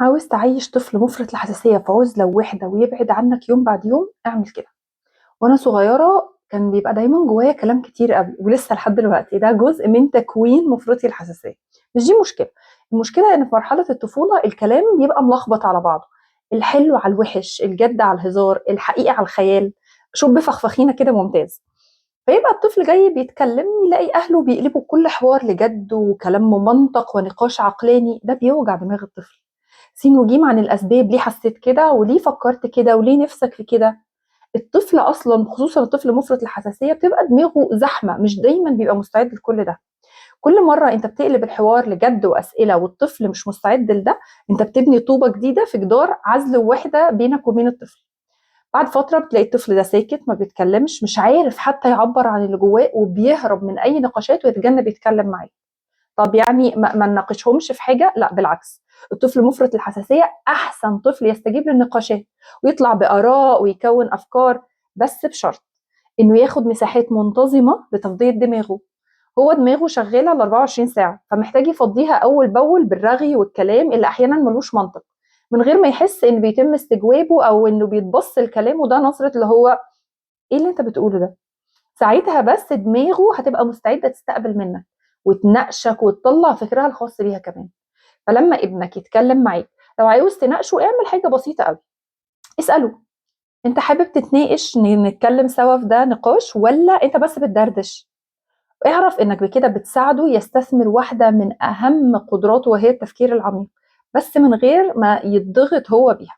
عاوز تعيش طفل مفرط الحساسية في عزلة ووحدة ويبعد عنك يوم بعد يوم، اعمل كده. وانا صغيرة كان بيبقى دايما جوايا كلام كتير قوي، ولسه لحد دلوقتي ده جزء من تكوين مفرطي الحساسية. مش دي مشكلة. المشكلة ان في مرحلة الطفولة الكلام بيبقى ملخبط على بعضه، الحلو على الوحش، الجد على الهزار، الحقيقة على الخيال، شوف بفخفخينة كده ممتاز. فيبقى الطفل جاي بيتكلم يلاقي اهله بيقلبوا كل حوار لجد وكلام ممنطق ونقاش عقلاني، ده بيوجع دماغ الطفل. سين وجيم عن الاسباب، ليه حسيت كده وليه فكرت كده وليه نفسك في كده. الطفل اصلا، خصوصا الطفل مفرط الحساسيه، بتبقى دماغه زحمه، مش دايما بيبقى مستعد لكل ده. كل مره انت بتقلب الحوار لجد واسئله والطفل مش مستعد لده، انت بتبني طوبه جديده في جدار عزل ووحده بينك وبين الطفل. بعد فتره بتلاقي الطفل ده ساكت، ما بيتكلمش، مش عارف حتى يعبر عن اللي جواه، وبيهرب من اي نقاشات ويتجنب يتكلم معاك. طب يعني ما نناقشهمش في حاجه؟ لا بالعكس. الطفل مفرط الحساسيه احسن طفل يستجيب للنقاشات ويطلع باراء ويكون افكار، بس بشرط انه ياخد مساحات منتظمه لتفضيه دماغه. هو دماغه شغاله ال 24 ساعه، فمحتاج يفضيها اول باول بالرغي والكلام اللي احيانا ملوش منطق، من غير ما يحس ان بيتم استجوابه او انه بيتبص الكلام وده نظره اللي هو ايه اللي انت بتقوله ده. ساعتها بس دماغه هتبقى مستعده تستقبل منك وتناقشك وتطلع فكرها الخاص بيها كمان. فلما ابنك يتكلم معاك، لو عاوز تناقشه اعمل حاجه بسيطه قوي. اساله: انت حابب تتناقش، نتكلم سوا في ده نقاش، ولا انت بس بتدردش؟ اعرف انك بكده بتساعده يستثمر واحده من اهم قدراته، وهي التفكير العميق، بس من غير ما يتضغط هو بيها.